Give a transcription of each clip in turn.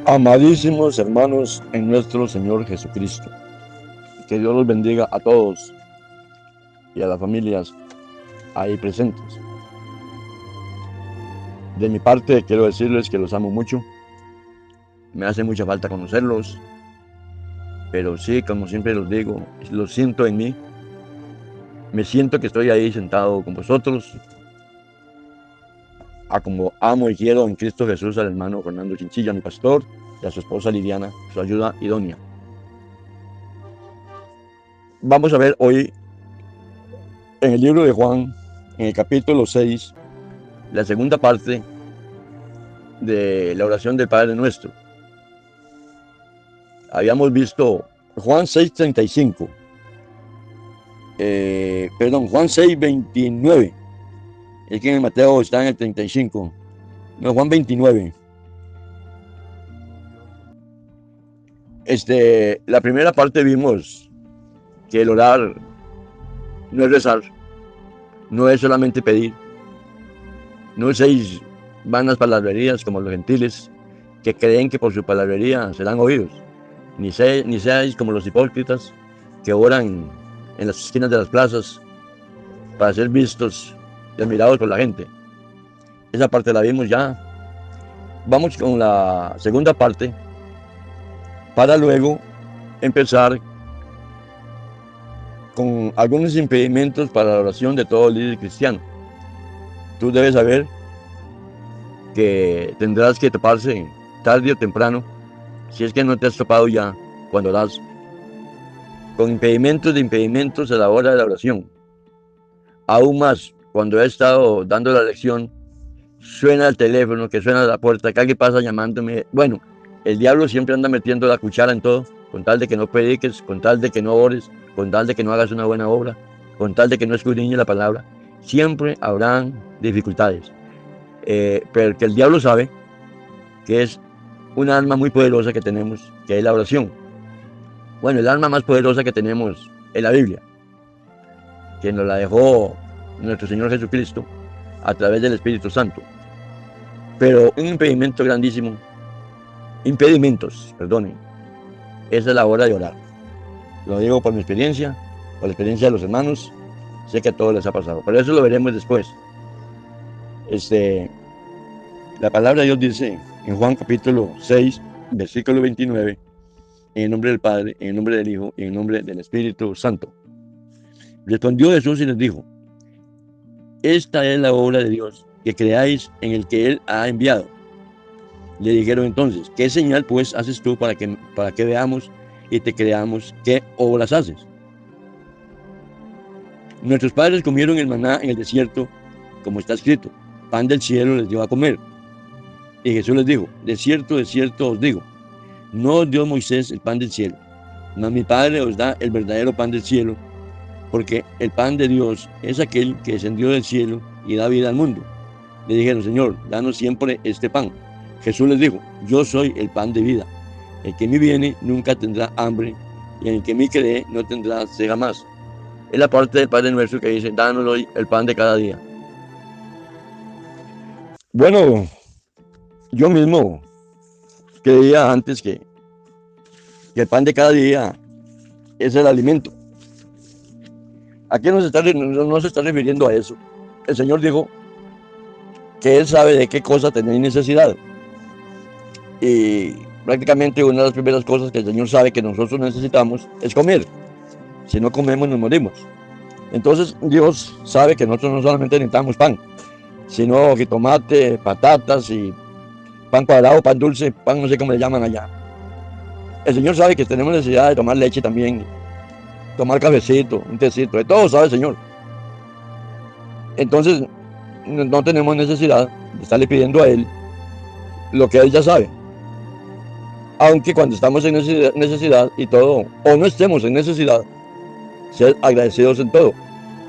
Amadísimos hermanos en nuestro Señor Jesucristo, que Dios los bendiga a todos y a las familias ahí presentes. De mi parte quiero decirles que los amo mucho, me hace mucha falta conocerlos, pero sí, como siempre los digo, lo siento en mí, me siento que estoy ahí sentado con vosotros, a como amo y quiero en Cristo Jesús al hermano Fernando Chinchilla, mi pastor, y a su esposa Liliana, su ayuda idónea. Vamos a ver hoy en el libro de Juan, en el capítulo 6, la segunda parte de la oración del Padre Nuestro. Habíamos visto Juan 6:35, Juan 6:29, es que en Mateo está en el 35, no, Juan 29. La primera parte vimos que el orar no es rezar, no es solamente pedir, no es seis vanas palabrerías como los gentiles que creen que por su palabrería serán oídos, ni seáis como los hipócritas que oran en las esquinas de las plazas para ser vistos y admirados por la gente. Esa parte la vimos ya. Vamos con la segunda parte para luego empezar con algunos impedimentos para la oración de todo líder cristiano. Tú debes saber que tendrás que toparse tarde o temprano, si es que no te has topado ya cuando oras, con impedimentos a la hora de la oración. Aún más, cuando he estado dando la lección, suena el teléfono, que suena la puerta, que alguien pasa llamándome. Bueno, el diablo siempre anda metiendo la cuchara en todo, con tal de que no prediques, con tal de que no ores, con tal de que no hagas una buena obra, con tal de que no escudriñes la palabra. Siempre habrán dificultades. Pero que el diablo sabe que es una arma muy poderosa que tenemos, que es la oración. Bueno, el arma más poderosa que tenemos es la Biblia, que nos la dejó nuestro Señor Jesucristo a través del Espíritu Santo. Pero un impedimentos, esa es la hora de orar. Lo digo por mi experiencia, por la experiencia de los hermanos, sé que a todos les ha pasado, pero eso lo veremos después. La palabra de Dios dice en Juan capítulo 6, versículo 29, en el nombre del Padre, en el nombre del Hijo y en el nombre del Espíritu Santo. Respondió Jesús y les dijo: esta es la obra de Dios, que creáis en el que Él ha enviado. Le dijeron entonces: ¿qué señal pues haces tú para que veamos y te creamos? ¿Qué obras haces? Nuestros padres comieron el maná en el desierto, como está escrito: pan del cielo les dio a comer. Y Jesús les dijo: de cierto os digo, no os dio Moisés el pan del cielo, mas mi Padre os da el verdadero pan del cielo, porque el pan de Dios es aquel que descendió del cielo y da vida al mundo. Le dijeron: Señor, danos siempre este pan. Jesús les dijo: yo soy el pan de vida. El que en mí viene nunca tendrá hambre, y el que en mí cree no tendrá sed jamás. Es la parte del Padre Nuestro que dice: danos hoy el pan de cada día. Bueno, yo mismo creía antes que el pan de cada día es el alimento. Aquí no se está refiriendo a eso. El Señor dijo que Él sabe de qué cosa tenéis necesidad. Y prácticamente una de las primeras cosas que el Señor sabe que nosotros necesitamos es comer. Si no comemos, nos morimos. Entonces Dios sabe que nosotros no solamente necesitamos pan, sino que tomate, patatas y pan cuadrado, pan dulce, pan no sé cómo le llaman allá. El Señor sabe que tenemos necesidad de tomar leche también, tomar cafecito, un tecito, de todo sabe el Señor. Entonces no tenemos necesidad de estarle pidiendo a Él lo que Él ya sabe. Aunque cuando estamos en necesidad y todo, o no estemos en necesidad, ser agradecidos en todo.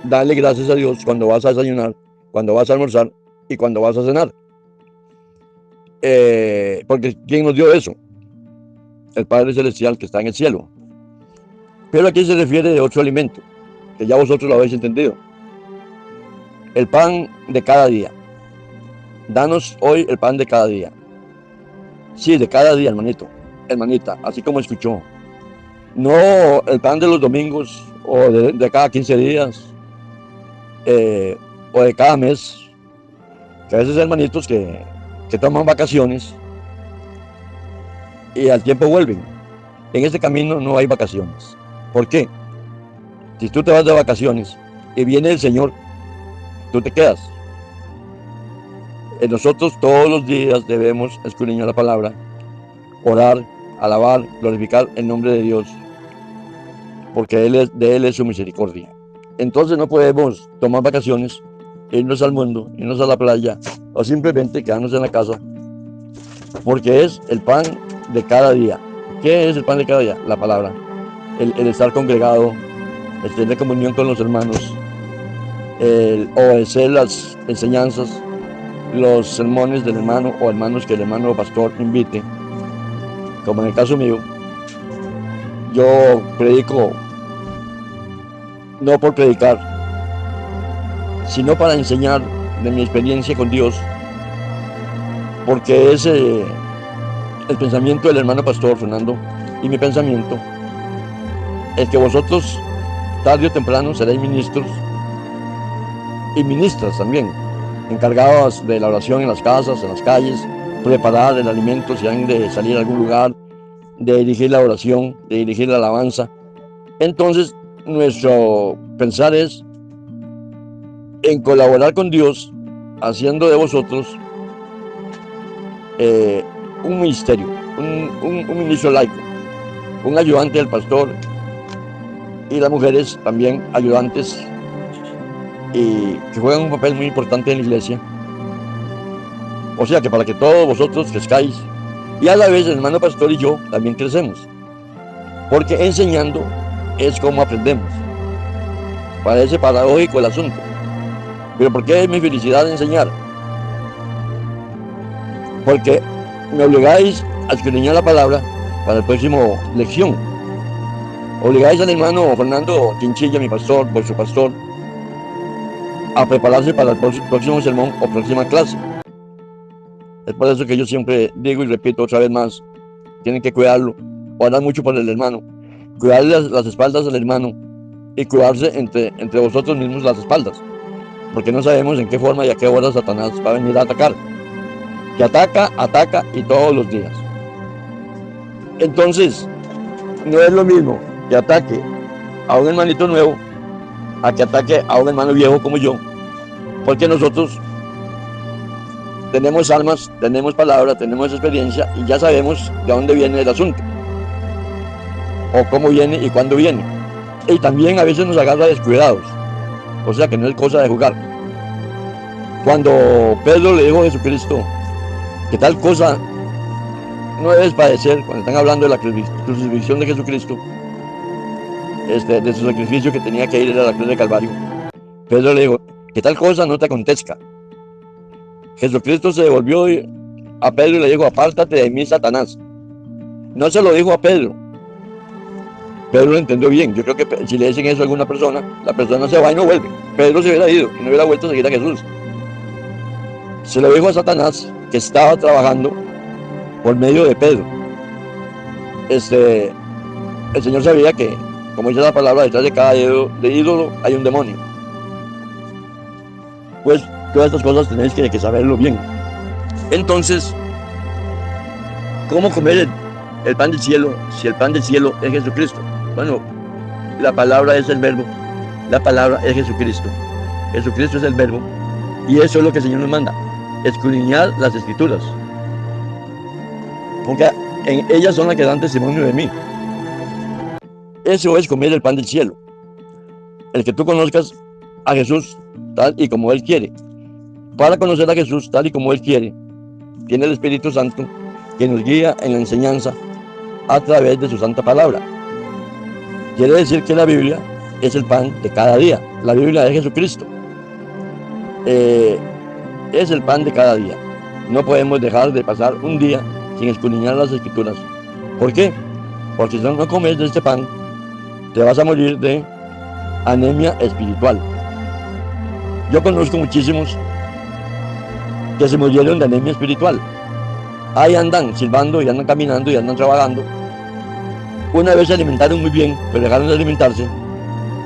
Darle gracias a Dios cuando vas a desayunar, cuando vas a almorzar y cuando vas a cenar. Porque ¿quién nos dio eso? El Padre Celestial que está en el cielo. Pero aquí se refiere de otro alimento, que ya vosotros lo habéis entendido. El pan de cada día. Danos hoy el pan de cada día. Sí, de cada día, hermanito, hermanita, así como escuchó. No el pan de los domingos o de cada 15 días o de cada mes, que a veces hay hermanitos que toman vacaciones y al tiempo vuelven. En este camino no hay vacaciones. ¿Por qué? Si tú te vas de vacaciones y viene el Señor, tú te quedas. Nosotros todos los días debemos escudriñar la palabra, orar, alabar, glorificar el nombre de Dios, porque de Él es su misericordia. Entonces no podemos tomar vacaciones, irnos al mundo, irnos a la playa o simplemente quedarnos en la casa, porque es el pan de cada día. ¿Qué es el pan de cada día? La palabra. El estar congregado, el tener comunión con los hermanos, el obedecer las enseñanzas, los sermones del hermano o hermanos que el hermano o pastor invite. Como en el caso mío, yo predico no por predicar, sino para enseñar de mi experiencia con Dios, porque es el pensamiento del hermano pastor Fernando y mi pensamiento es que vosotros tarde o temprano seréis ministros y ministras también, encargados de la oración en las casas, en las calles, preparar el alimento si han de salir a algún lugar, de dirigir la oración, de dirigir la alabanza. Entonces nuestro pensar es en colaborar con Dios, haciendo de vosotros un ministerio, un ministro laico, un ayudante del pastor, y las mujeres también ayudantes y que juegan un papel muy importante en la iglesia. O sea que para que todos vosotros crezcáis, y a la vez el hermano pastor y yo también crecemos, porque enseñando es como aprendemos. Parece paradójico el asunto, pero ¿por qué es mi felicidad enseñar? Porque me obligáis a escudriñar la palabra para la próxima lección. Obligáis al hermano Fernando Chinchilla, mi pastor, vuestro pastor, a prepararse para el próximo sermón o próxima clase. Es por eso que yo siempre digo y repito otra vez más, tienen que cuidarlo, orar mucho por el hermano, cuidarle las espaldas al hermano y cuidarse entre vosotros mismos las espaldas, porque no sabemos en qué forma y a qué hora Satanás va a venir a atacar. Que ataca y todos los días. Entonces, no es lo mismo que ataque a un hermanito nuevo a que ataque a un hermano viejo como yo, porque nosotros tenemos almas, tenemos palabra, tenemos experiencia y ya sabemos de dónde viene el asunto, o cómo viene y cuándo viene. Y también a veces nos agarra descuidados, o sea que no es cosa de jugar. Cuando Pedro le dijo a Jesucristo que tal cosa no debes padecer, cuando están hablando de la crucifixión de Jesucristo, de su sacrificio que tenía que ir a la cruz de Calvario, Pedro le dijo que tal cosa no te acontezca. Jesucristo se devolvió a Pedro y le dijo: apártate de mí, Satanás. No se lo dijo a Pedro. Pedro lo entendió bien. Yo creo que si le dicen eso a alguna persona, la persona se va y no vuelve. Pedro se hubiera ido y no hubiera vuelto a seguir a Jesús. Se lo dijo a Satanás, que estaba trabajando por medio de Pedro. El Señor sabía que, como dice la palabra, detrás de cada ídolo hay un demonio. Pues todas estas cosas tenéis que saberlo bien. Entonces, ¿cómo comer el pan del cielo si el pan del cielo es Jesucristo? Bueno, la palabra es el verbo, la palabra es Jesucristo. Jesucristo es el verbo y eso es lo que el Señor nos manda: escudriñar las escrituras, porque en ellas son las que dan testimonio de mí. Eso es comer el pan del cielo, el que tú conozcas a Jesús tal y como Él quiere. Para conocer a Jesús tal y como Él quiere, tiene el Espíritu Santo que nos guía en la enseñanza a través de su santa palabra. Quiere decir que la Biblia es el pan de cada día. La Biblia es Jesucristo. Es el pan de cada día. No podemos dejar de pasar un día sin escudriñar las escrituras. ¿Por qué? Porque si no comes de este pan, te vas a morir de anemia espiritual. Yo conozco muchísimos que se murieron de anemia espiritual. Ahí andan silbando y andan caminando y andan trabajando. Una vez se alimentaron muy bien, pero dejaron de alimentarse,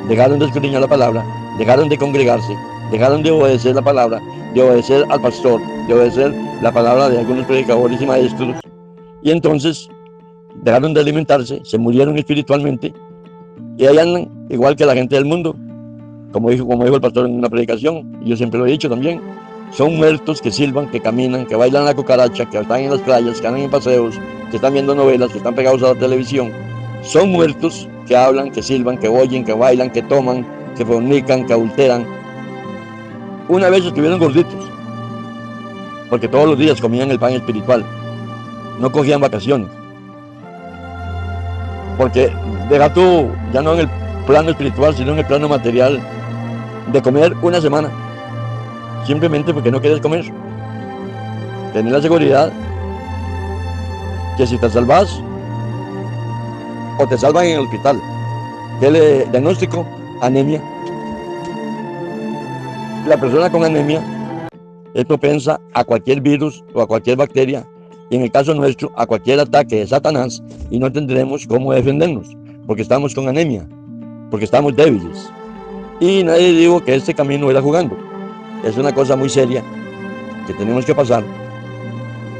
dejaron de escudriñar la palabra, dejaron de congregarse, dejaron de obedecer la palabra, de obedecer al pastor, de obedecer la palabra de algunos predicadores y maestros, y entonces dejaron de alimentarse, se murieron espiritualmente, y ahí andan igual que la gente del mundo, como dijo el pastor en una predicación, y yo siempre lo he dicho también, son muertos que silban, que caminan, que bailan la cucaracha, que están en las playas, que andan en paseos, que están viendo novelas, que están pegados a la televisión. Son muertos que hablan, que silban, que oyen, que bailan, que toman, que fornican, que adulteran. Una vez estuvieron gorditos, porque todos los días comían el pan espiritual, no cogían vacaciones. Porque deja tú, ya no en el plano espiritual, sino en el plano material, de comer una semana, simplemente porque no quieres comer. Tener la seguridad que si te salvas, o te salvan en el hospital. ¿Qué le diagnóstico? Anemia. La persona con anemia es propensa a cualquier virus o a cualquier bacteria, y en el caso nuestro, a cualquier ataque de Satanás, y no tendremos cómo defendernos, porque estamos con anemia, porque estamos débiles. Y nadie dijo que este camino era jugando. Es una cosa muy seria que tenemos que pasar,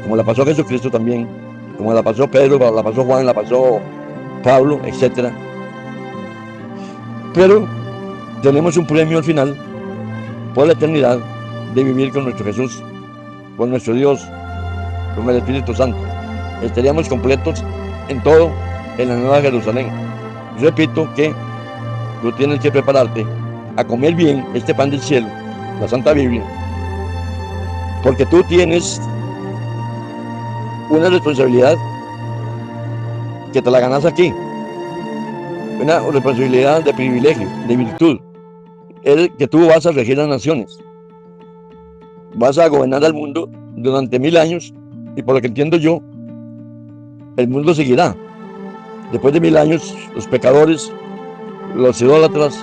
como la pasó Jesucristo también, como la pasó Pedro, la pasó Juan, la pasó Pablo, etc. Pero tenemos un premio al final, por la eternidad, de vivir con nuestro Jesús, con nuestro Dios, con el Espíritu Santo. Estaríamos completos en todo en la Nueva Jerusalén. Repito que tú tienes que prepararte a comer bien este pan del cielo, la Santa Biblia, porque tú tienes una responsabilidad que te la ganas aquí, una responsabilidad de privilegio, de virtud, es que tú vas a regir las naciones, vas a gobernar al mundo durante 1000 años, y por lo que entiendo yo, el mundo seguirá. Después de 1000 años, los pecadores, los idólatras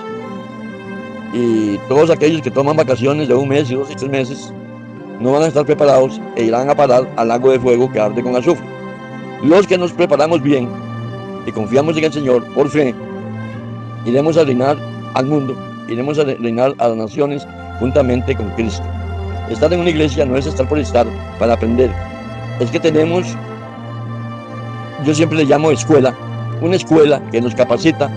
y todos aquellos que toman vacaciones de 1 mes y 2 y 3 meses, no van a estar preparados e irán a parar al lago de fuego que arde con azufre. Los que nos preparamos bien y confiamos en el Señor por fe, iremos a reinar al mundo, iremos a reinar a las naciones juntamente con Cristo. Estar en una iglesia no es estar por estar, para aprender. Es que tenemos, yo siempre le llamo escuela, una escuela que nos capacita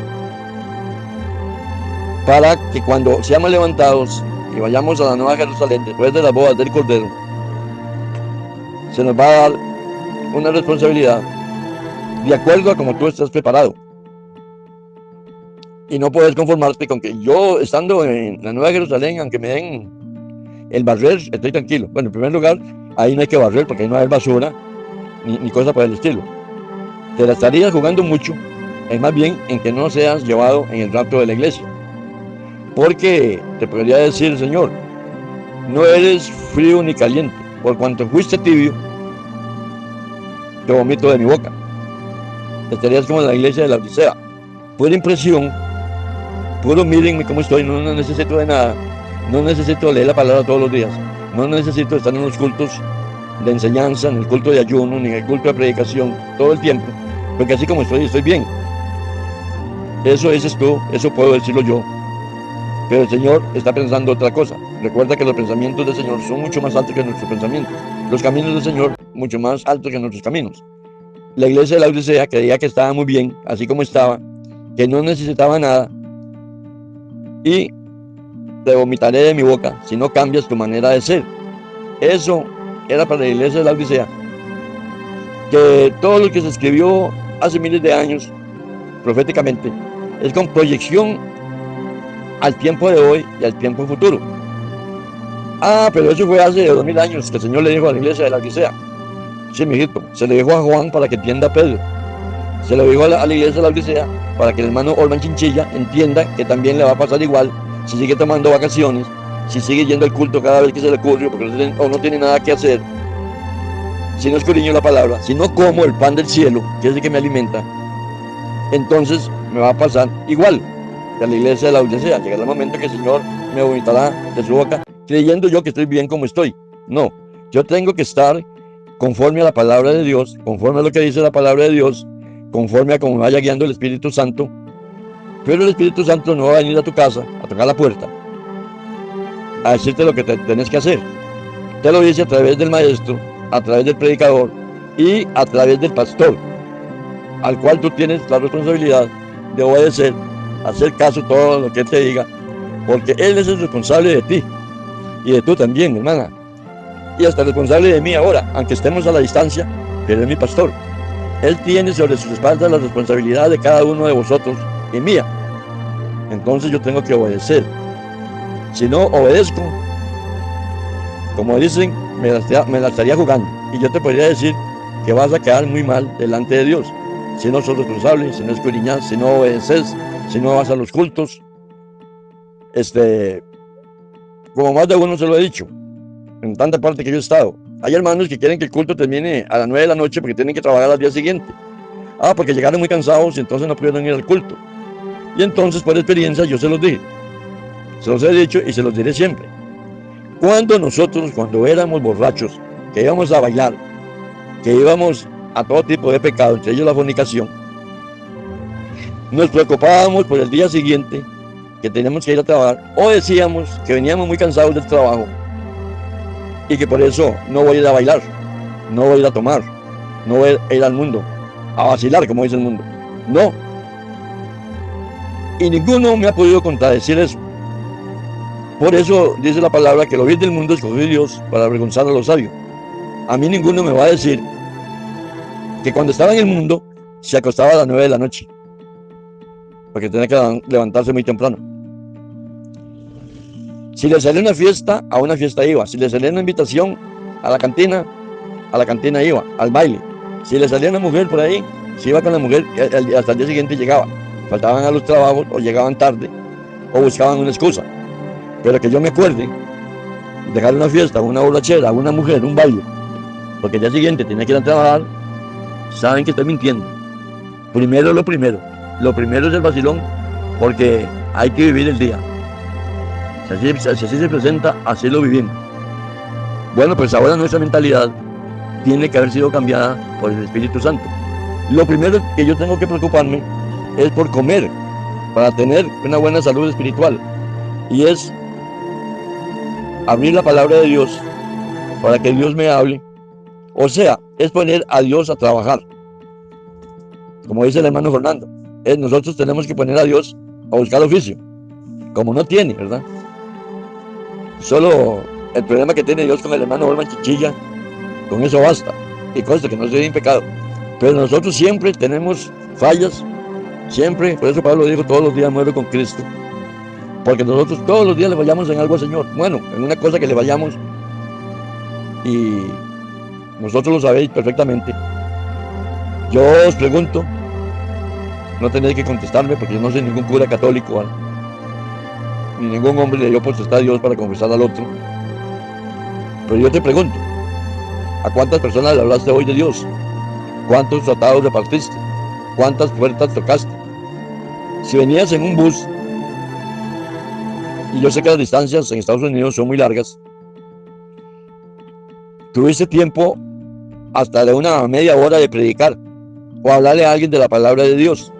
para que cuando seamos levantados y vayamos a la Nueva Jerusalén después de las bodas del Cordero, se nos va a dar una responsabilidad de acuerdo a como tú estás preparado. Y no puedes conformarte con que yo, estando en la Nueva Jerusalén, aunque me den el barrer, estoy tranquilo. Bueno, en primer lugar, ahí no hay que barrer porque ahí no hay basura ni cosa por el estilo. Te la estarías jugando mucho, es más bien en que no seas llevado en el rapto de la iglesia. Porque te podría decir el Señor, no eres frío ni caliente, por cuanto fuiste tibio, te vomito de mi boca. Estarías como en la iglesia de la Odisea, pura impresión, puro mírenme cómo estoy, no necesito de nada, no necesito leer la palabra todos los días, no necesito estar en los cultos de enseñanza, en el culto de ayuno, ni en el culto de predicación, todo el tiempo, porque así como estoy bien. Eso dices tú, eso puedo decirlo yo, pero el Señor está pensando otra cosa. Recuerda que los pensamientos del Señor son mucho más altos que nuestros pensamientos, los caminos del Señor mucho más altos que nuestros caminos. La iglesia de la Odisea creía que estaba muy bien, así como estaba, que no necesitaba nada, y te vomitaré de mi boca si no cambias tu manera de ser. Eso era para la iglesia de la Odisea, que todo lo que se escribió hace miles de años, proféticamente, es con proyección al tiempo de hoy y al tiempo futuro. Pero eso fue hace 2000 años que el Señor le dijo a la iglesia de la Odisea. Sí, mijito, se le dijo a Juan para que entienda a Pedro. Se lo dijo a la iglesia de la Odisea para que el hermano Orban Chinchilla entienda que también le va a pasar igual si sigue tomando vacaciones, si sigue yendo al culto cada vez que se le ocurre o no tiene nada que hacer, si no escudriño la palabra, si no como el pan del cielo, que es el que me alimenta, entonces me va a pasar igual que a la iglesia de la Odisea. Llegará el momento que el Señor me vomitará de su boca, creyendo yo que estoy bien como estoy. No, yo tengo que estar conforme a la palabra de Dios, conforme a lo que dice la palabra de Dios, conforme a cómo vaya guiando el Espíritu Santo. Pero el Espíritu Santo no va a venir a tu casa, a tocar la puerta, a decirte lo que tenés que hacer. Te lo dice a través del maestro, a través del predicador y a través del pastor, al cual tú tienes la responsabilidad de obedecer, hacer caso a todo lo que él te diga, porque él es el responsable de ti y de tú también, hermana, y hasta responsable de mí ahora, aunque estemos a la distancia, pero es mi pastor. Él tiene sobre sus espaldas la responsabilidad de cada uno de vosotros y mía. Entonces yo tengo que obedecer. Si no obedezco, como dicen, me la estaría jugando. Y yo te podría decir que vas a quedar muy mal delante de Dios. Si no sos responsable, si no escudriñas, si no obedeces, si no vas a los cultos. Como más de uno se lo he dicho, en tanta parte que yo he estado. Hay hermanos que quieren que el culto termine a las 9 de la noche porque tienen que trabajar al día siguiente. Porque llegaron muy cansados y entonces no pudieron ir al culto. Y entonces, por experiencia, yo se los dije. Se los he dicho y se los diré siempre. Cuando éramos borrachos, que íbamos a bailar, que íbamos a todo tipo de pecado, entre ellos la fornicación, nos preocupábamos por el día siguiente, que teníamos que ir a trabajar, o decíamos que veníamos muy cansados del trabajo y que por eso no voy a ir a bailar, no voy a ir a tomar, no voy a ir al mundo, a vacilar, como dice el mundo. No. Y ninguno me ha podido contradecir eso. Por eso dice la palabra que lo vil del mundo escogió Dios para avergonzar a los sabios. A mí ninguno me va a decir que cuando estaba en el mundo se acostaba a las 9 de la noche, porque tenía que levantarse muy temprano. Si le salía una fiesta, a una fiesta iba. Si le salía una invitación a la cantina iba, al baile. Si le salía una mujer por ahí, se iba con la mujer y hasta el día siguiente llegaba. Faltaban a los trabajos o llegaban tarde o buscaban una excusa. Pero que yo me acuerde, dejar una fiesta, una borrachera, una mujer, un baile, porque el día siguiente tenía que ir a trabajar, saben que estoy mintiendo. Lo primero es el vacilón, porque hay que vivir el día. Si así se presenta, así lo vivimos. Bueno, pues ahora nuestra mentalidad tiene que haber sido cambiada por el Espíritu Santo. Lo primero que yo tengo que preocuparme es por comer, para tener una buena salud espiritual, y es abrir la palabra de Dios para que Dios me hable. O sea, es poner a Dios a trabajar. Como dice el hermano Fernando, nosotros tenemos que poner a Dios a buscar oficio, como no tiene, ¿verdad? Solo el problema que tiene Dios con el hermano Orman Chichilla, con eso basta, y consta que no se en pecado. Pero nosotros siempre tenemos fallas, siempre, por eso Pablo dijo, todos los días muero con Cristo. Porque nosotros todos los días le fallamos en algo al Señor. Bueno, en una cosa que le fallamos, y vosotros lo sabéis perfectamente. Yo os pregunto, no tenéis que contestarme porque yo no soy ningún cura católico, ¿vale? Ni ningún hombre le dio potestad a Dios para confesar al otro. Pero yo te pregunto, ¿a cuántas personas le hablaste hoy de Dios? ¿Cuántos tratados repartiste? ¿Cuántas puertas tocaste? Si venías en un bus, y yo sé que las distancias en Estados Unidos son muy largas, tuviste tiempo hasta de una media hora de predicar o hablarle a alguien de la palabra de Dios.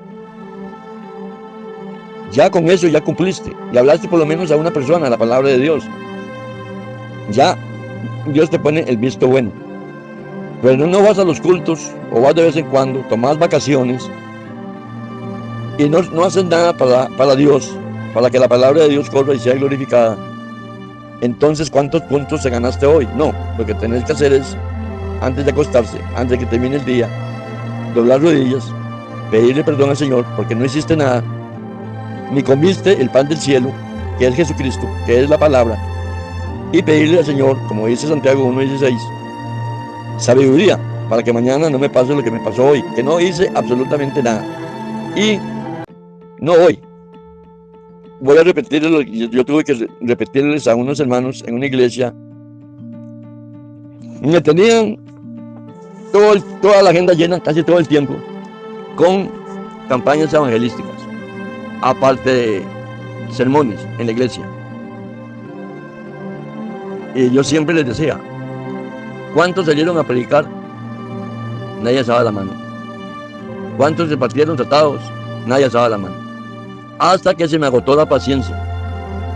Ya con eso ya cumpliste, y hablaste por lo menos a una persona la palabra de Dios. Ya Dios te pone el visto bueno. Pero no vas a los cultos, o vas de vez en cuando, tomas vacaciones y no haces nada para Dios, para que la palabra de Dios corra y sea glorificada. Entonces, ¿cuántos puntos se ganaste hoy? No, lo que tenés que hacer es, antes de acostarse, antes de que termine el día, doblar rodillas, pedirle perdón al Señor, porque no hiciste nada, ni comiste el pan del cielo, que es Jesucristo, que es la palabra, y pedirle al Señor, como dice Santiago 1:16, sabiduría, para que mañana no me pase lo que me pasó hoy, que no hice absolutamente nada. Y no hoy. Voy a repetirles, yo tuve que repetirles a unos hermanos en una iglesia. Me tenían toda la agenda llena, casi todo el tiempo, con campañas evangelísticas, aparte de sermones en la iglesia. Y yo siempre les decía, ¿Cuántos salieron a predicar? Nadie alzaba la mano. ¿Cuántos se partieron tratados? Nadie alzaba la mano. Hasta que se me agotó la paciencia.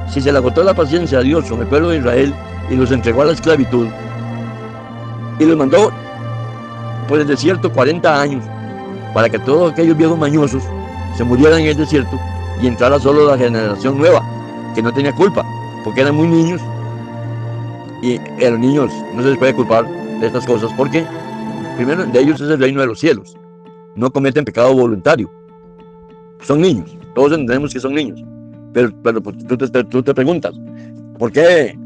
Si se le agotó la paciencia a Dios con el pueblo de Israel y los entregó a la esclavitud y los mandó por el desierto 40 años para que todos aquellos viejos mañosos se murieran en el desierto y entrara solo la generación nueva, que no tenía culpa, porque eran muy niños, y a los niños no se les puede culpar de estas cosas, porque primero de ellos es el reino de los cielos, no cometen pecado voluntario, son niños, todos entendemos que son niños, pero pues, tú te preguntas, ¿por qué?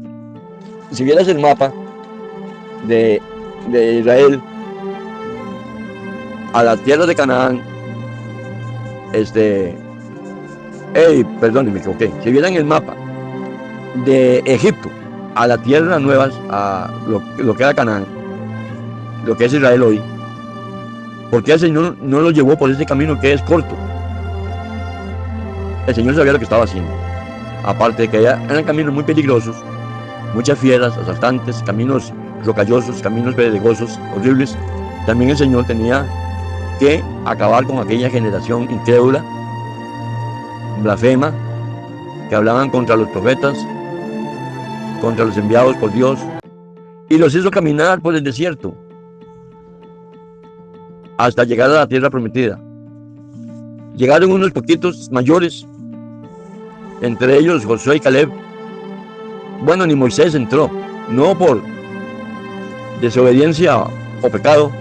Si vieras el mapa de Israel a la tierra de Canaán, perdón, me equivoqué. Si vieran el mapa de Egipto a la tierra nueva, a lo que era Canaán, lo que es Israel hoy, ¿por qué el Señor no lo llevó por ese camino que es corto? El Señor sabía lo que estaba haciendo. Aparte de que eran caminos muy peligrosos, muchas fieras, asaltantes, caminos rocallosos, caminos pedregosos, horribles, también el Señor tenía que acabar con aquella generación incrédula, blasfema, que hablaban contra los profetas, contra los enviados por Dios, y los hizo caminar por el desierto hasta llegar a la tierra prometida. Llegaron unos poquitos mayores, entre ellos Josué y Caleb. Bueno, ni Moisés entró, no por desobediencia o pecado,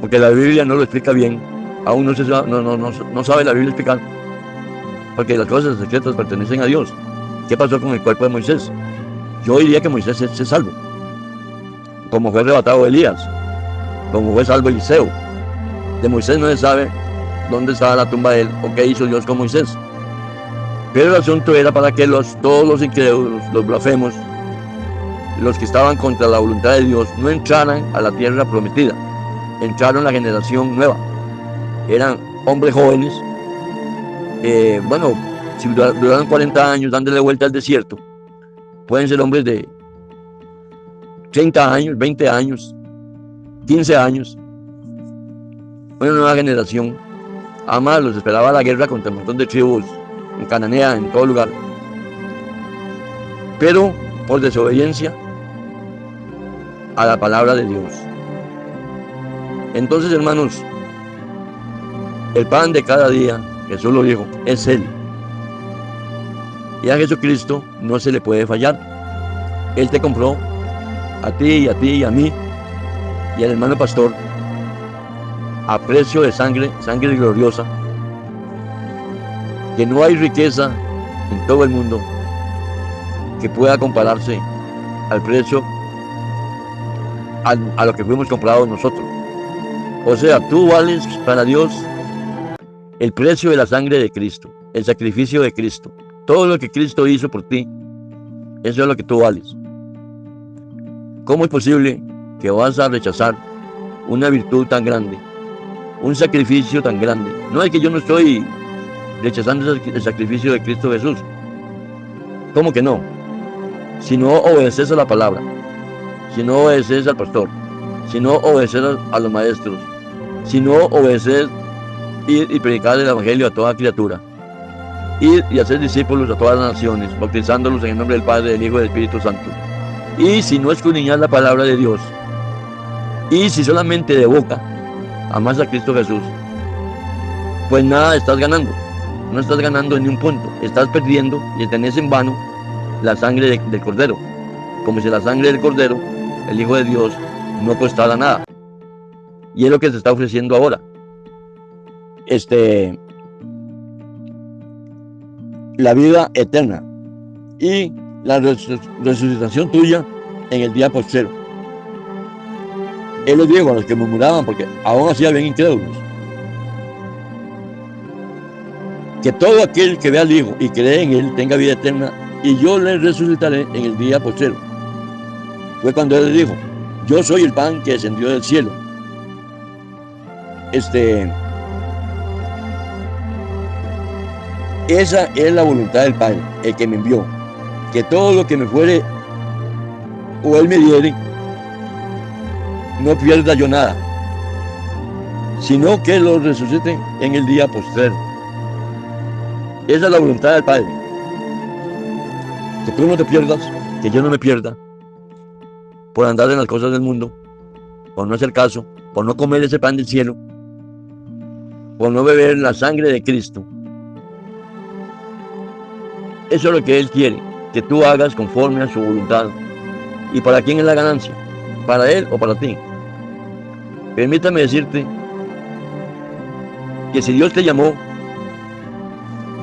porque la Biblia no lo explica bien, aún no sabe la Biblia explicar, porque las cosas secretas pertenecen a Dios. ¿Qué pasó con el cuerpo de Moisés? Yo diría que Moisés se salvo, como fue arrebatado Elías, como fue salvo Eliseo. De Moisés no se sabe dónde estaba la tumba de él o qué hizo Dios con Moisés. Pero el asunto era para que todos los incrédulos, los blasfemos, los que estaban contra la voluntad de Dios, no entraran a la tierra prometida. Entraron la generación nueva. Eran hombres jóvenes. Si duraron 40 años dándole vuelta al desierto, pueden ser hombres de 30 años, 20 años, 15 años. Una nueva generación. Además, los esperaba la guerra contra un montón de tribus en Cananea, en todo lugar. Pero por desobediencia a la palabra de Dios. Entonces, hermanos, el pan de cada día, Jesús lo dijo, es Él. Y a Jesucristo no se le puede fallar. Él te compró a ti y a mí y al hermano pastor a precio de sangre gloriosa, que no hay riqueza en todo el mundo que pueda compararse al precio a lo que fuimos comprados nosotros. O sea, tú vales para Dios el precio de la sangre de Cristo, el sacrificio de Cristo, todo lo que Cristo hizo por ti, eso es lo que tú vales. ¿Cómo es posible que vas a rechazar una virtud tan grande, un sacrificio tan grande? No es que yo no estoy rechazando el sacrificio de Cristo Jesús. ¿Cómo que no? Si no obedeces a la palabra, si no obedeces al pastor, si no obedeces a los maestros, si no obedeces ir y predicar el evangelio a toda criatura, ir y hacer discípulos a todas las naciones, bautizándolos en el nombre del Padre, del Hijo y del Espíritu Santo, y si no escudriñas la palabra de Dios, y si solamente de boca amas a Cristo Jesús, pues nada estás ganando. No estás ganando en ni un punto, estás perdiendo y tenés en vano la sangre del Cordero, como si la sangre del Cordero, el Hijo de Dios, no costara nada. Y es lo que se está ofreciendo ahora. La vida eterna y la resucitación tuya en el día postrero. Él les dijo a los que murmuraban, porque aún así habían incrédulos, que todo aquel que ve al Hijo y cree en Él tenga vida eterna, y yo le resucitaré en el día postrero. Fue cuando Él le dijo, yo soy el pan que descendió del cielo. Esa es la voluntad del Padre, el que me envió, que todo lo que me fuere o Él me diere, no pierda yo nada, sino que lo resucite en el día postrero. Esa es la voluntad del Padre. Que tú no te pierdas, que yo no me pierda, por andar en las cosas del mundo, por no hacer caso, por no comer ese pan del cielo, por no beber la sangre de Cristo. Eso es lo que Él quiere, que tú hagas conforme a su voluntad. ¿Y para quién es la ganancia? ¿Para Él o para ti? Permítame decirte que si Dios te llamó,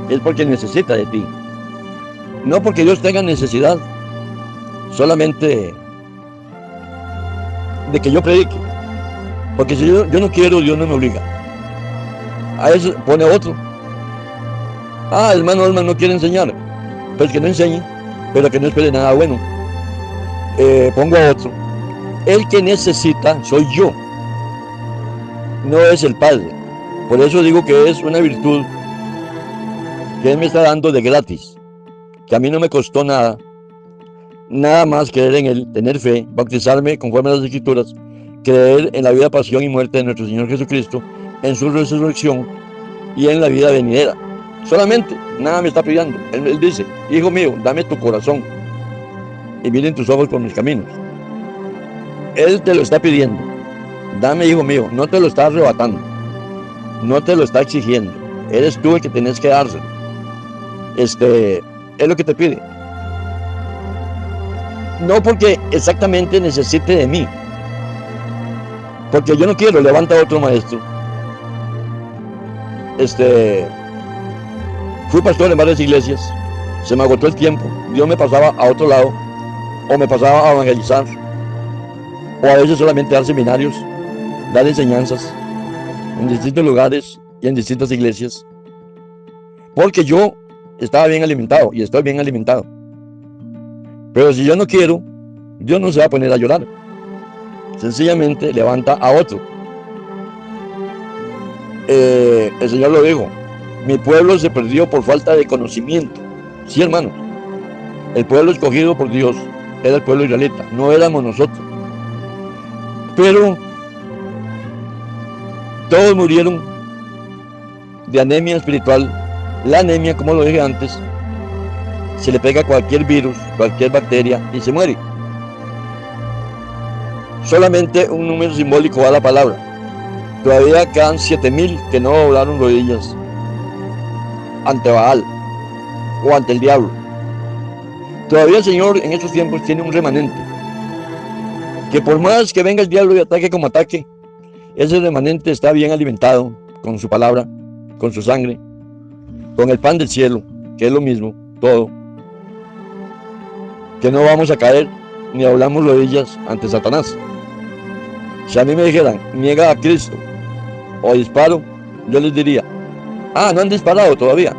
es porque necesita de ti. No porque Dios tenga necesidad solamente de que yo predique. Porque si yo no quiero, Dios no me obliga. A eso pone otro. Hermano no quiere enseñar. Pues que no enseñe, pero que no espere nada bueno. Pongo a otro. El que necesita soy yo, no es el Padre. Por eso digo que es una virtud que Él me está dando de gratis, que a mí no me costó nada más creer en Él, tener fe, bautizarme conforme a las Escrituras, creer en la vida, pasión y muerte de nuestro Señor Jesucristo, en su resurrección y en la vida venidera. Solamente, nada me está pidiendo. Él dice: hijo mío, dame tu corazón y miren tus ojos por mis caminos. Él te lo está pidiendo. Dame, hijo mío, no te lo está arrebatando, no te lo está exigiendo. Eres tú el que tienes que dárselo. Es lo que te pide. No porque exactamente necesite de mí, porque yo no quiero. Levanta otro maestro. Fui pastor en varias iglesias, se me agotó el tiempo, Dios me pasaba a otro lado, o me pasaba a evangelizar, o a veces solamente dar seminarios, dar enseñanzas en distintos lugares y en distintas iglesias, porque yo estaba bien alimentado y estoy bien alimentado. Pero si yo no quiero, Dios no se va a poner a llorar, sencillamente levanta a otro. El Señor lo dijo: mi pueblo se perdió por falta de conocimiento. Sí, hermanos, el pueblo escogido por Dios era el pueblo israelita, no éramos nosotros. Pero todos murieron de anemia espiritual. La anemia, como lo dije antes, se le pega a cualquier virus, cualquier bacteria y se muere. Solamente un número simbólico da la palabra. Todavía quedan 7,000 que no doblaron rodillas ante Baal o ante el diablo. Todavía el Señor en estos tiempos tiene un remanente, que por más que venga el diablo y ataque como ataque, ese remanente está bien alimentado con su palabra, con su sangre, con el pan del cielo, que es lo mismo, todo. Que no vamos a caer ni doblamos rodillas ante Satanás. Si a mí me dijeran: niega a Cristo o disparo, yo les diría: no han disparado todavía.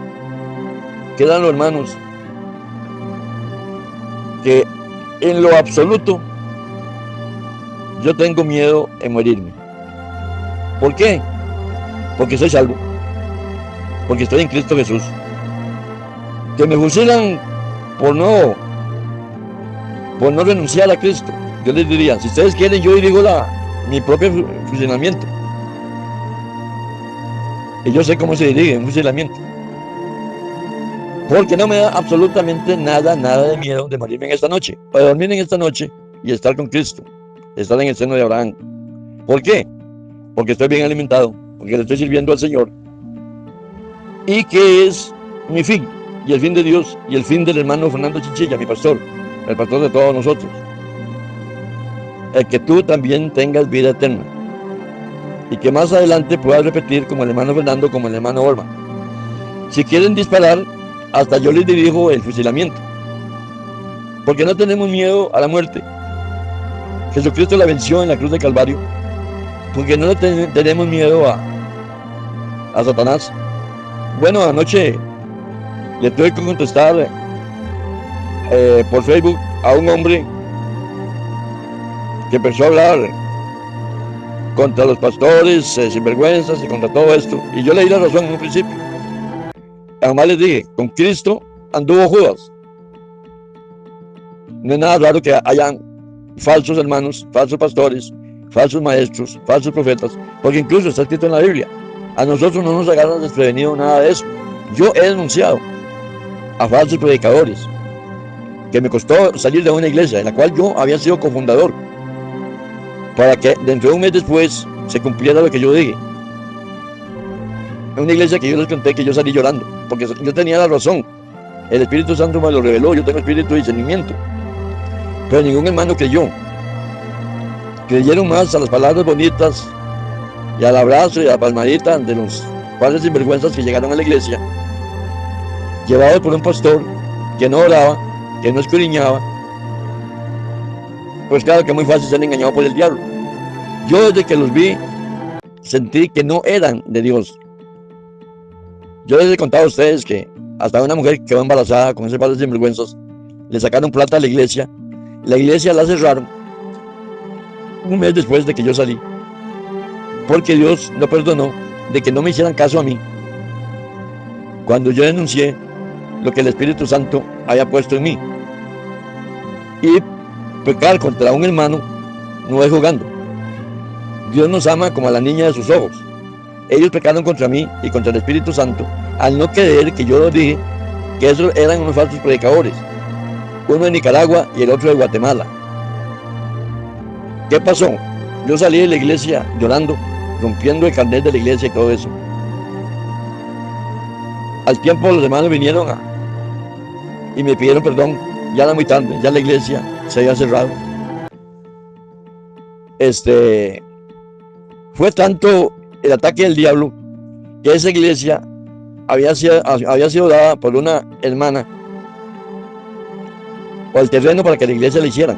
Quedan los hermanos que en lo absoluto yo tengo miedo en morirme. ¿Por qué? Porque soy salvo, porque estoy en Cristo Jesús. Que me fusilan por no renunciar a Cristo, yo les diría: si ustedes quieren, yo dirijo mi propio fusilamiento. Y yo sé cómo se dirige un fusilamiento, porque no me da absolutamente nada de miedo de morirme en esta noche, o de dormir en esta noche y estar con Cristo, estar en el seno de Abraham. ¿Por qué? Porque estoy bien alimentado, porque le estoy sirviendo al Señor, y que es mi fin, y el fin de Dios, y el fin del hermano Fernando Chinchilla, mi pastor, el pastor de todos nosotros. El que tú también tengas vida eterna, y que más adelante puedas repetir como el hermano Fernando, como el hermano Orma. Si quieren disparar, hasta yo les dirijo el fusilamiento, porque no tenemos miedo a la muerte. Jesucristo la venció en la cruz de Calvario, porque no tenemos miedo a Satanás. Bueno, anoche le tuve que contestar por Facebook a un hombre que empezó a hablar contra los pastores, sinvergüenzas y contra todo esto, y yo le di la razón en un principio. Además les dije: con Cristo anduvo Judas. No es nada raro que hayan falsos hermanos, falsos pastores falsos maestros, falsos profetas, porque incluso está escrito en la Biblia. A nosotros no nos agarra desprevenido nada de eso. Yo he denunciado a falsos predicadores, que me costó salir de una iglesia en la cual yo había sido cofundador, para que dentro de un mes después se cumpliera lo que yo dije. Una iglesia que yo les conté que yo salí llorando, porque yo tenía la razón. El Espíritu Santo me lo reveló, yo tengo espíritu de discernimiento. Pero ningún hermano creyó. Creyeron más a las palabras bonitas y al abrazo y a la palmadita de los padres sinvergüenzas que llegaron a la iglesia, llevados por un pastor que no oraba, que no escudriñaba. Pues claro que es muy fácil ser engañado por el diablo. Yo desde que los vi sentí que no eran de Dios. Yo les he contado a ustedes que hasta una mujer quedó embarazada con ese padre sinvergüenzas, le sacaron plata a la iglesia la cerraron un mes después de que yo salí, porque Dios no perdonó de que no me hicieran caso a mí cuando yo denuncié lo que el Espíritu Santo había puesto en mí. Y pecar contra un hermano no es jugando. Dios nos ama como a la niña de sus ojos. Ellos pecaron contra mí y contra el Espíritu Santo al no creer que yo dije que esos eran unos falsos predicadores, uno de Nicaragua y el otro de Guatemala. ¿Qué pasó? Yo salí de la iglesia llorando, rompiendo el carnet de la iglesia y todo eso. Al tiempo los hermanos vinieron y me pidieron perdón. Ya era muy tarde, ya la iglesia se había cerrado. Fue tanto el ataque del diablo que esa iglesia había sido dada por una hermana o el terreno para que la iglesia le hicieran.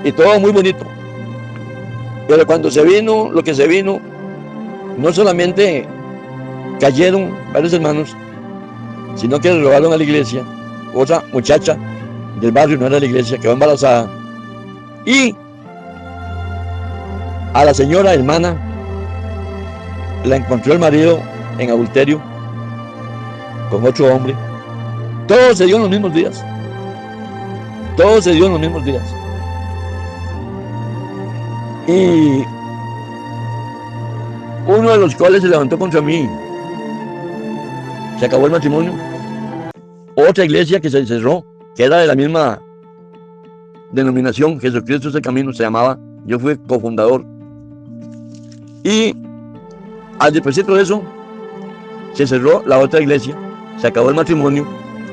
Y todo muy bonito. Pero cuando se vino lo que se vino, no solamente cayeron varios hermanos, sino que le robaron a la iglesia. Otra muchacha del barrio, no era de la iglesia, quedó embarazada. Y a la señora hermana la encontró el marido en adulterio con otro hombre. Todo se dio en los mismos días. Todo se dio en los mismos días. Y uno de los cuales se levantó contra mí. Se acabó el matrimonio. Otra iglesia que se cerró, que era de la misma denominación, Jesucristo es el camino, se llamaba. Yo fui cofundador. Y al después de eso, se cerró la otra iglesia, se acabó el matrimonio,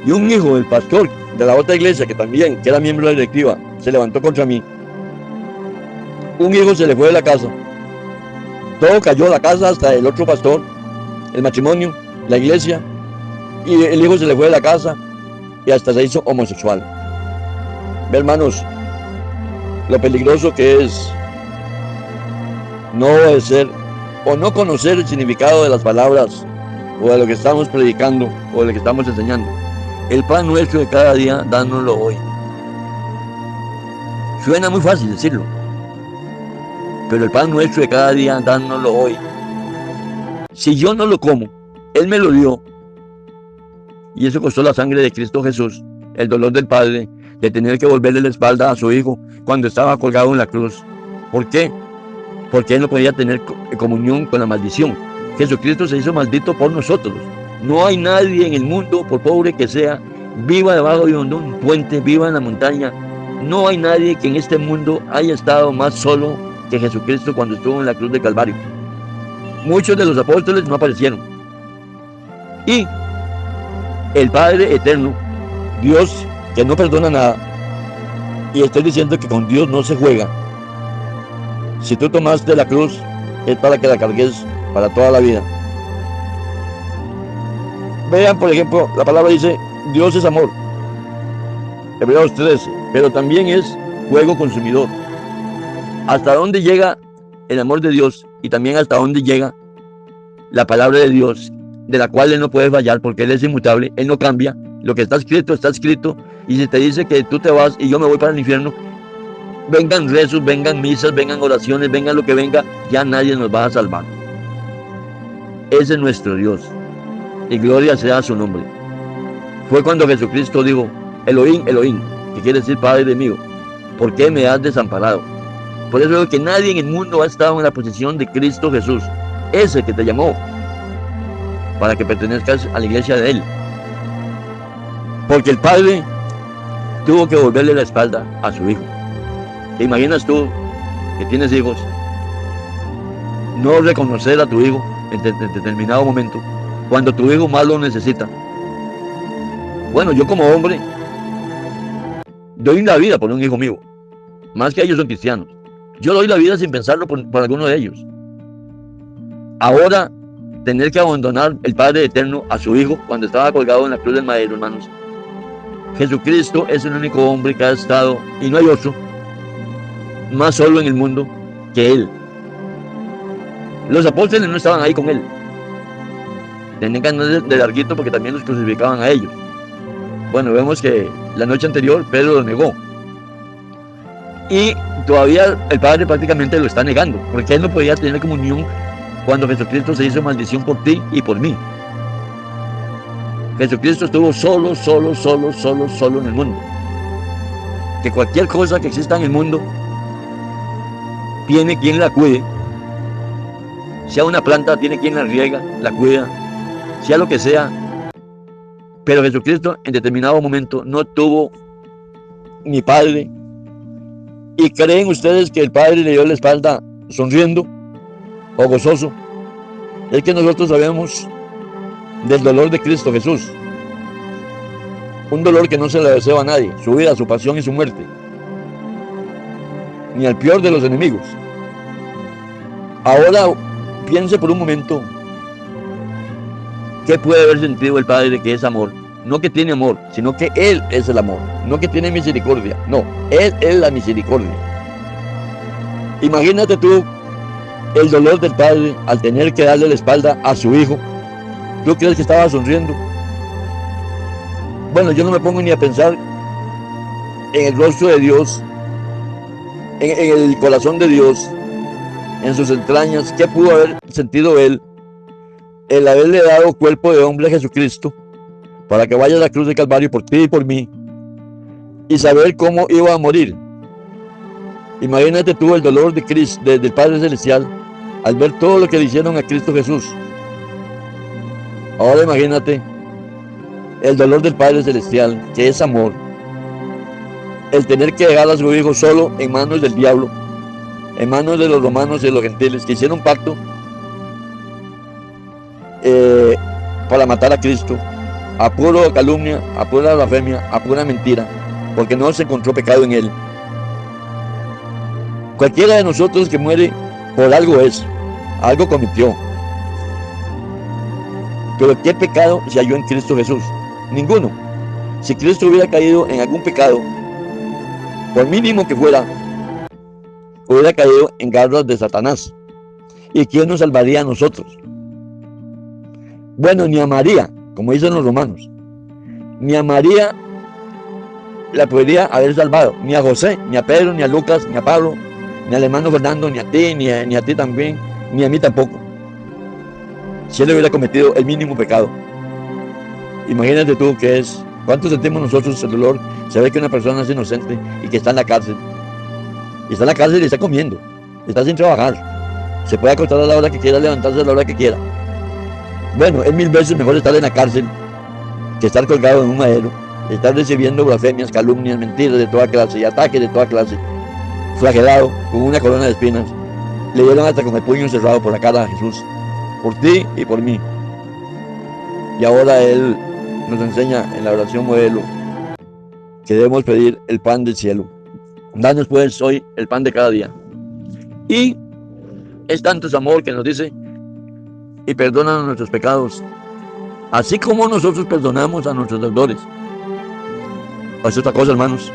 y un hijo del pastor de la otra iglesia, que también, que era miembro de la directiva, se levantó contra mí. Un hijo se le fue de la casa. Todo cayó, la casa, hasta el otro pastor, el matrimonio, la iglesia, y el hijo se le fue de la casa, y hasta se hizo homosexual. Ve, hermanos, lo peligroso que es no obedecer o no conocer el significado de las palabras o de lo que estamos predicando o de lo que estamos enseñando. El pan nuestro de cada día, dánoslo hoy. Suena muy fácil decirlo, pero el pan nuestro de cada día, dánoslo hoy. Si yo no lo como, Él me lo dio, y eso costó la sangre de Cristo Jesús, el dolor del Padre de tener que volverle la espalda a su Hijo cuando estaba colgado en la cruz. ¿Por qué? Porque Él no podía tener comunión con la maldición. Jesucristo se hizo maldito por nosotros. No hay nadie en el mundo, por pobre que sea, viva debajo de un puente, viva en la montaña. No hay nadie que en este mundo haya estado más solo que Jesucristo cuando estuvo en la cruz de Calvario. Muchos de los apóstoles no aparecieron. Y el Padre eterno, Dios que no perdona nada, y estoy diciendo que con Dios no se juega. Si tú tomaste la cruz, es para que la cargues para toda la vida. Vean, por ejemplo, la palabra dice, Dios es amor. Hebreos 13, pero también es fuego consumidor. ¿Hasta dónde llega el amor de Dios? Y también hasta dónde llega la palabra de Dios, de la cual Él no puede fallar, porque Él es inmutable, Él no cambia. Lo que está escrito, y si te dice que tú te vas y yo me voy para el infierno, vengan rezos, vengan misas, vengan oraciones, vengan lo que venga, ya nadie nos va a salvar. Ese es nuestro Dios, y gloria sea su nombre. Fue cuando Jesucristo dijo, Elohim, Elohim, que quiere decir Padre mío, ¿por qué me has desamparado? Por eso digo que nadie en el mundo ha estado en la posición de Cristo Jesús, ese que te llamó para que pertenezcas a la iglesia de Él. Porque el Padre tuvo que volverle la espalda a su Hijo. ¿Te imaginas tú que tienes hijos? No reconocer a tu hijo en determinado momento, cuando tu hijo más lo necesita. Bueno, yo como hombre doy la vida por un hijo mío, más que ellos son cristianos. Yo doy la vida sin pensarlo por alguno de ellos. Ahora, tener que abandonar el Padre Eterno a su Hijo cuando estaba colgado en la cruz del madero, hermanos. Jesucristo es el único hombre que ha estado, y no hay otro, más solo en el mundo que Él. Los apóstoles no estaban ahí con Él. Tenían que andar de larguito porque también los crucificaban a ellos. Bueno, vemos que la noche anterior Pedro lo negó. Y todavía el Padre prácticamente lo está negando, porque Él no podía tener comunión cuando Jesucristo se hizo maldición por ti y por mí. Jesucristo estuvo solo en el mundo. Que cualquier cosa que exista en el mundo tiene quien la cuide. Sea una planta, tiene quien la riega, la cuida, sea lo que sea. Pero Jesucristo en determinado momento no tuvo ni padre. ¿Y creen ustedes que el Padre le dio la espalda sonriendo o gozoso? Es que nosotros sabemos del dolor de Cristo Jesús. Un dolor que no se le desea a nadie, su vida, su pasión y su muerte. Ni al peor de los enemigos. Ahora piense por un momento qué puede haber sentido el Padre que es amor. No que tiene amor, sino que Él es el amor. No que tiene misericordia, no, Él es la misericordia. Imagínate tú el dolor del Padre al tener que darle la espalda a su Hijo. ¿Tú crees que estaba sonriendo? Bueno, yo no me pongo ni a pensar en el rostro de Dios, en el corazón de Dios, en sus entrañas. ¿Qué pudo haber sentido Él el haberle dado cuerpo de hombre a Jesucristo para que vaya a la cruz de Calvario por ti y por mí, y saber cómo iba a morir? Imagínate tú el dolor de Cristo, del Padre Celestial, al ver todo lo que le hicieron a Cristo Jesús. Ahora imagínate el dolor del Padre Celestial, que es amor, el tener que dejar a su Hijo solo en manos del diablo, en manos de los romanos y de los gentiles, que hicieron un pacto para matar a Cristo, a pura calumnia, a pura blasfemia, a pura mentira, porque no se encontró pecado en Él. Cualquiera de nosotros que muere por algo es, algo cometió. Pero ¿qué pecado se halló en Cristo Jesús? Ninguno. Si Cristo hubiera caído en algún pecado, por mínimo que fuera, hubiera caído en garras de Satanás. ¿Y quién nos salvaría a nosotros? Bueno, ni a María, como dicen los romanos, ni a María la podría haber salvado, ni a José, ni a Pedro, ni a Lucas, ni a Pablo, ni al hermano Fernando, ni a ti, ni a ti también, ni a mí tampoco. Si él hubiera cometido el mínimo pecado. Imagínate tú que es, ¿cuánto sentimos nosotros el dolor? Saber que una persona es inocente y que está en la cárcel. Y está en la cárcel y está comiendo, está sin trabajar. Se puede acostar a la hora que quiera, levantarse a la hora que quiera. Bueno, es mil veces mejor estar en la cárcel que estar colgado en un madero, estar recibiendo blasfemias, calumnias, mentiras de toda clase y ataques de toda clase, flagelado con una corona de espinas. Le dieron hasta con el puño cerrado por la cara a Jesús, por ti y por mí. Y ahora Él nos enseña en la oración modelo que debemos pedir el pan del cielo. Danos pues hoy el pan de cada día. Y es tanto su amor que nos dice: y perdónanos nuestros pecados, así como nosotros perdonamos a nuestros deudores. Es otra cosa, hermanos,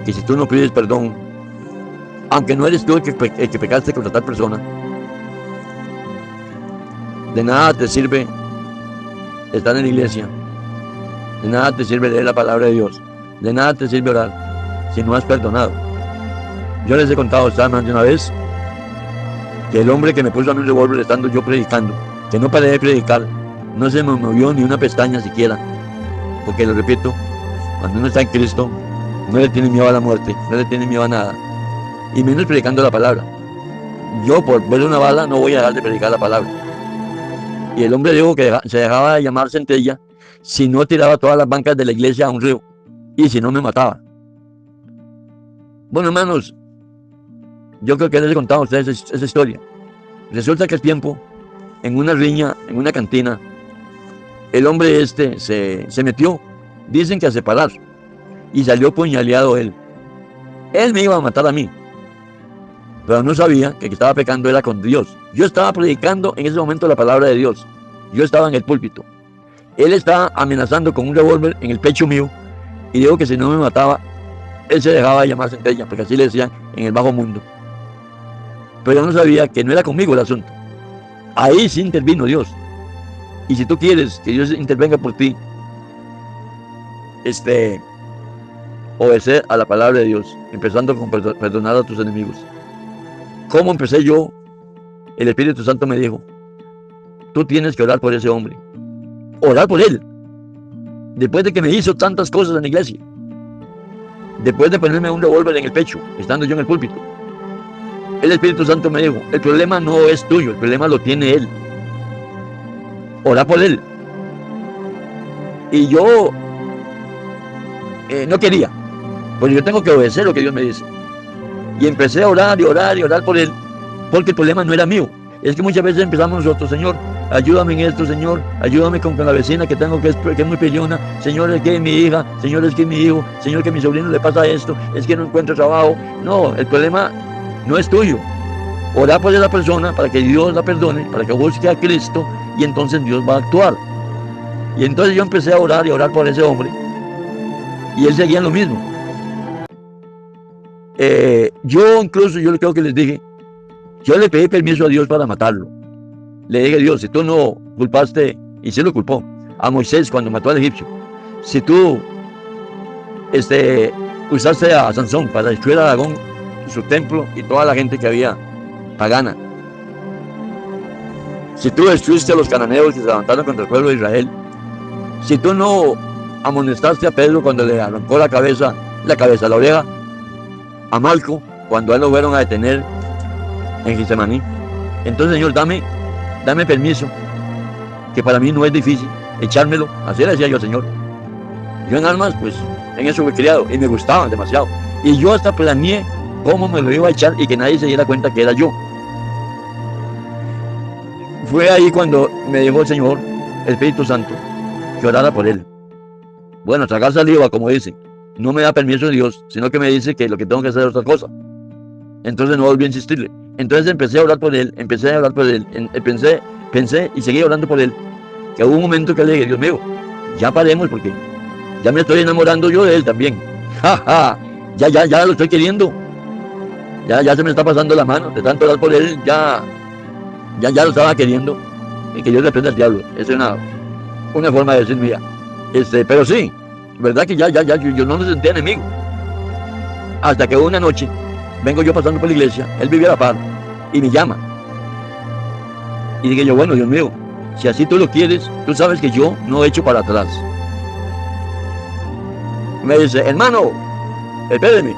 que si tú no pides perdón, aunque no eres tú el que pecaste contra tal persona, de nada te sirve estar en la iglesia, de nada te sirve leer la palabra de Dios, de nada te sirve orar si no has perdonado. Yo les he contado a ustedes más de una vez que el hombre que me puso a mí un revólver estando yo predicando, que no paré de predicar, no se me movió ni una pestaña siquiera, porque lo repito, cuando uno está en Cristo no le tiene miedo a la muerte, no le tiene miedo a nada, y menos predicando la palabra. Yo por ver una bala no voy a dejar de predicar la palabra. Y el hombre dijo que se dejaba de llamar Centella si no tiraba todas las bancas de la iglesia a un río y si no me mataba. Bueno, hermanos, yo creo que les he contado a ustedes esa historia. Resulta que el tiempo, en una riña, en una cantina, el hombre se metió, dicen que a separar, y salió puñaleado él. Él me iba a matar a mí, pero no sabía que estaba pecando era con Dios. Yo estaba predicando en ese momento la palabra de Dios. Yo estaba en el púlpito. Él estaba amenazando con un revólver en el pecho mío y dijo que si no me mataba, él se dejaba de llamar Centella, porque así le decían en el bajo mundo. Pero yo no sabía que no era conmigo el asunto. Ahí sí intervino Dios. Y si tú quieres que Dios intervenga por ti, obedecer a la palabra de Dios, empezando con perdonar a tus enemigos. ¿Cómo empecé yo? El Espíritu Santo me dijo, tú tienes que orar por ese hombre. Orar por él. Después de que me hizo tantas cosas en la iglesia. Después de ponerme un revólver en el pecho, estando yo en el púlpito. El Espíritu Santo me dijo, el problema no es tuyo, el problema lo tiene él. Orar por él. Y yo no quería, porque yo tengo que obedecer lo que Dios me dice. Y empecé a orar y orar y orar por él, porque el problema no era mío. Es que muchas veces empezamos nosotros, Señor, ayúdame en esto, Señor, ayúdame con la vecina que tengo que es muy peleona, Señor, es que es mi hija, Señor, es que es mi hijo, Señor, que a mi sobrino le pasa esto, es que no encuentro trabajo. No, el problema no es tuyo. Orar por esa persona para que Dios la perdone, para que busque a Cristo, y entonces Dios va a actuar. Y entonces yo empecé a orar y a orar por ese hombre, y él seguía en lo mismo. Yo creo que les dije, yo le pedí permiso a Dios para matarlo. Le dije a Dios, si tú no culpaste, y sí lo culpó, a Moisés cuando mató al egipcio, si tú usaste a Sansón para destruir a Dagón, su templo y toda la gente que había pagana, si tú destruiste a los cananeos que se levantaron contra el pueblo de Israel, si tú no amonestaste a Pedro cuando le arrancó la oreja a Malco, cuando a él lo fueron a detener en Getsemaní, entonces, Señor, dame permiso, que para mí no es difícil echármelo. Así le decía yo al Señor. Yo en armas, pues, en eso fui criado, y me gustaban demasiado. Y yo hasta planeé cómo me lo iba a echar y que nadie se diera cuenta que era yo. Fue ahí cuando me dijo el Señor, el Espíritu Santo, que orara por él. Bueno, tragar saliva, como dicen, no me da permiso Dios, sino que me dice que lo que tengo que hacer es otra cosa. Entonces no volví a insistirle. Entonces empecé a orar por él, pensé y seguí orando por él. Que hubo un momento que le dije, Dios mío, ya paremos porque ya me estoy enamorando yo de él también. Ya lo estoy queriendo. Ya se me está pasando la mano, de tanto orar por él, ya lo estaba queriendo. Y que Dios le prenda al diablo. Esa es una forma de decir mía. Pero sí, verdad que yo no me sentía enemigo. Hasta que una noche vengo yo pasando por la iglesia, él vivía a la par, y me llama. Y dije yo, bueno, Dios mío, si así tú lo quieres, tú sabes que yo no echo para atrás. Me dice, hermano, espéreme.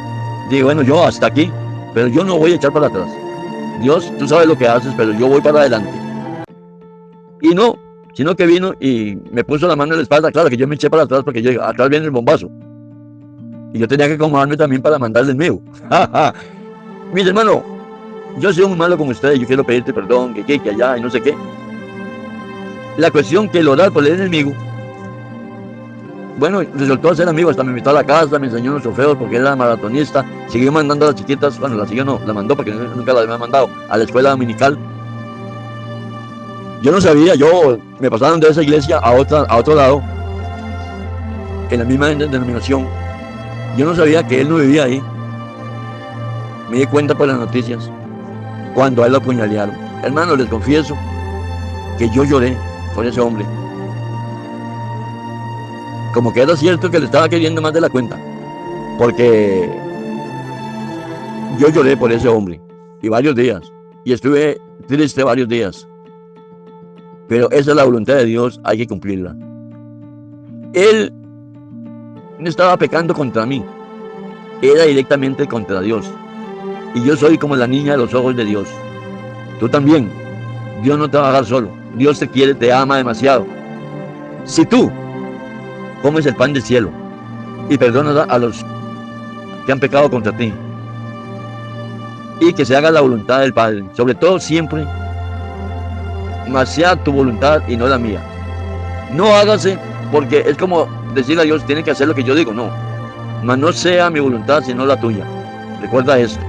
Dije, bueno, yo hasta aquí, pero yo no voy a echar para atrás. Dios, tú sabes lo que haces, pero yo voy para adelante. Y no, sino que vino y me puso la mano en la espalda. Claro que yo me eché para atrás porque yo, atrás viene el bombazo. Y yo tenía que acomodarme también para mandarle el mío. Mis hermanos, yo soy muy malo con ustedes, yo quiero pedirte perdón, que allá, y no sé qué. La cuestión que el orar por el enemigo, bueno, resultó ser amigo, hasta me invitó a la casa, me enseñó unos trofeos porque era maratonista, siguió mandando a las chiquitas, bueno, la mandó porque nunca las había mandado, a la escuela dominical. Yo no sabía, me pasaron de esa iglesia a otro lado, en la misma denominación. Yo no sabía que él no vivía ahí. Me di cuenta por las noticias cuando a él lo apuñalearon. Hermano, les confieso que yo lloré por ese hombre. Como que era cierto que le estaba queriendo más de la cuenta, porque yo lloré por ese hombre y varios días, y estuve triste varios días. Pero esa es la voluntad de Dios, hay que cumplirla. Él no estaba pecando contra mí, era directamente contra Dios. Y yo soy como la niña de los ojos de Dios. Tú también. Dios no te va a dejar solo. Dios te quiere, te ama demasiado. Si tú comes el pan del cielo y perdonas a los que han pecado contra ti, y que se haga la voluntad del Padre, sobre todo siempre, mas sea tu voluntad y no la mía. No hágase, porque es como decirle a Dios, tiene que hacer lo que yo digo, no. Mas no sea mi voluntad, sino la tuya. Recuerda eso.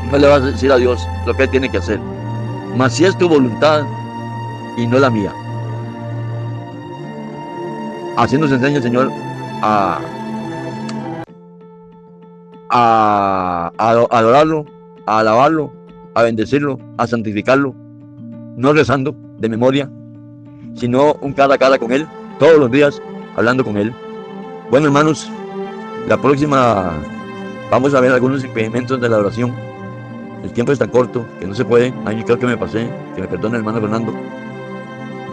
No le vas a decir a Dios lo que Él tiene que hacer. Mas si es tu voluntad y no la mía. Así nos enseña el Señor a adorarlo, a alabarlo, a bendecirlo, a santificarlo, no rezando de memoria, sino un cara a cara con Él, todos los días hablando con Él. Bueno, hermanos, la próxima vamos a ver algunos impedimentos de la oración. El tiempo es tan corto que no se puede. Ay, yo creo que me pasé, que me perdone el hermano Fernando.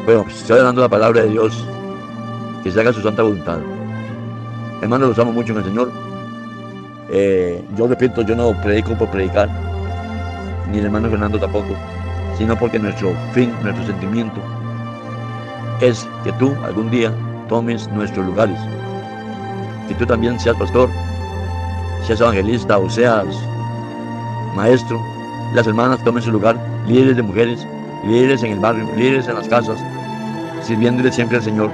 Bueno, pues estoy hablando la palabra de Dios, que se haga su santa voluntad. Hermanos, los amo mucho en el Señor. Yo repito, yo no predico por predicar, ni el hermano Fernando tampoco, sino porque nuestro fin, nuestro sentimiento es que tú algún día tomes nuestros lugares, que tú también seas pastor, seas evangelista o seas maestro, las hermanas tomen su lugar, líderes de mujeres, líderes en el barrio, líderes en las casas, sirviéndole siempre al Señor,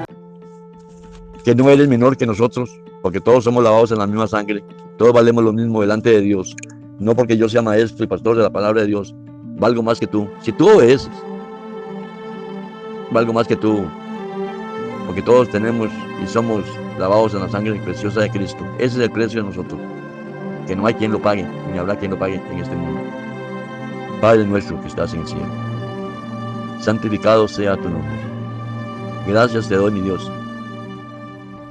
que no eres menor que nosotros, porque todos somos lavados en la misma sangre, todos valemos lo mismo delante de Dios, no porque yo sea maestro y pastor de la palabra de Dios, valgo más que tú. Si tú obedeces, valgo más que tú, porque todos tenemos y somos lavados en la sangre preciosa de Cristo. Ese es el precio de nosotros, que no hay quien lo pague, ni habrá quien lo pague en este mundo. Padre nuestro que estás en el cielo, santificado sea tu nombre. Gracias te doy, mi Dios,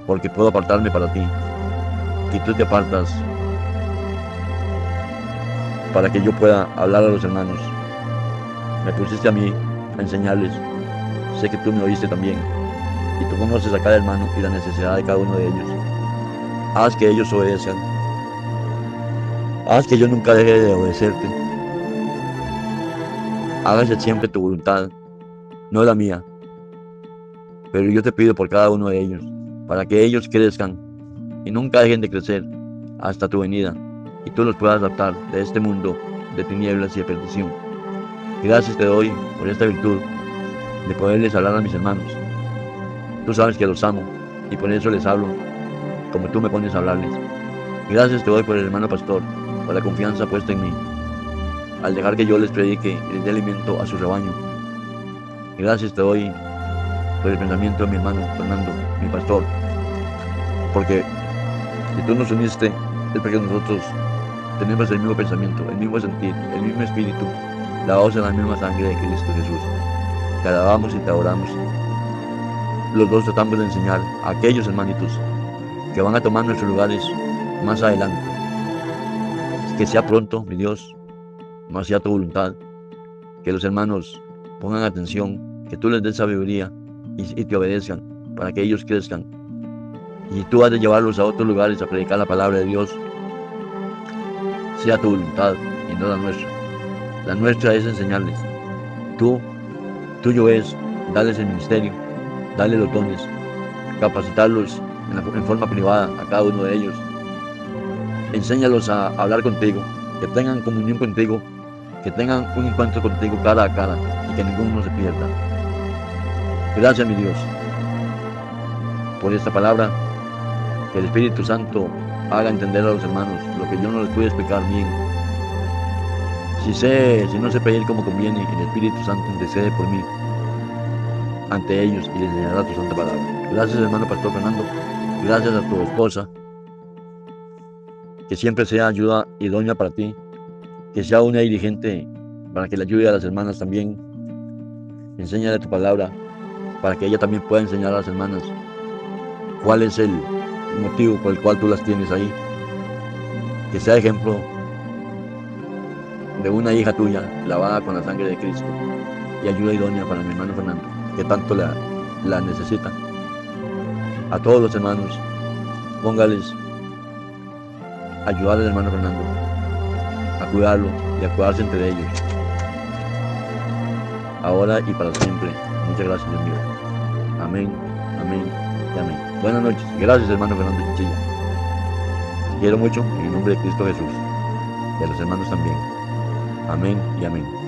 porque puedo apartarme para ti, y tú te apartas para que yo pueda hablar a los hermanos. Me pusiste a mí a enseñarles. Sé que tú me oíste también, y tú conoces a cada hermano y la necesidad de cada uno de ellos. Haz que ellos obedezcan. Haz que yo nunca deje de obedecerte. Hágase siempre tu voluntad, no la mía. Pero yo te pido por cada uno de ellos, para que ellos crezcan y nunca dejen de crecer hasta tu venida, y tú los puedas adaptar de este mundo de tinieblas y de perdición. Gracias te doy por esta virtud de poderles hablar a mis hermanos. Tú sabes que los amo y por eso les hablo como tú me pones a hablarles. Gracias te doy por el hermano pastor, por la confianza puesta en mí, al dejar que yo les predique y les dé alimento a su rebaño. Gracias te doy por el pensamiento de mi hermano Fernando, mi pastor, porque si tú nos uniste es porque nosotros tenemos el mismo pensamiento, el mismo sentir, el mismo espíritu, lavados en la misma sangre de Cristo Jesús. Te alabamos y te adoramos. Los dos tratamos de enseñar a aquellos hermanitos que van a tomar nuestros lugares más adelante. Que sea pronto, mi Dios, más sea tu voluntad, que los hermanos pongan atención, que tú les des sabiduría y te obedezcan para que ellos crezcan. Y tú has de llevarlos a otros lugares a predicar la palabra de Dios. Sea tu voluntad y no la nuestra. La nuestra es enseñarles. Tuyo es darles el ministerio, darles los dones, capacitarlos en forma privada a cada uno de ellos. Enséñalos a hablar contigo, que tengan comunión contigo, que tengan un encuentro contigo cara a cara y que ninguno se pierda. Gracias, mi Dios, por esta palabra, que el Espíritu Santo haga entender a los hermanos lo que yo no les pude explicar bien. Si no sé pedir como conviene, el Espíritu Santo intercede por mí ante ellos y les enseñará tu santa palabra. Gracias, hermano Pastor Fernando. Gracias a tu esposa, que siempre sea ayuda idónea para ti, que sea una dirigente para que le ayude a las hermanas también. Enséñale tu palabra para que ella también pueda enseñar a las hermanas cuál es el motivo por el cual tú las tienes ahí. Que sea ejemplo de una hija tuya lavada con la sangre de Cristo y ayuda idónea para mi hermano Fernando, que tanto la necesita. A todos los hermanos, póngales ayudar al hermano Fernando a cuidarlo y a cuidarse entre ellos, ahora y para siempre. Muchas gracias, Dios mío. Amén, amén y amén. Buenas noches. Gracias, hermano Fernando Chinchilla. Te quiero mucho en el nombre de Cristo Jesús y a los hermanos también. Amén y amén.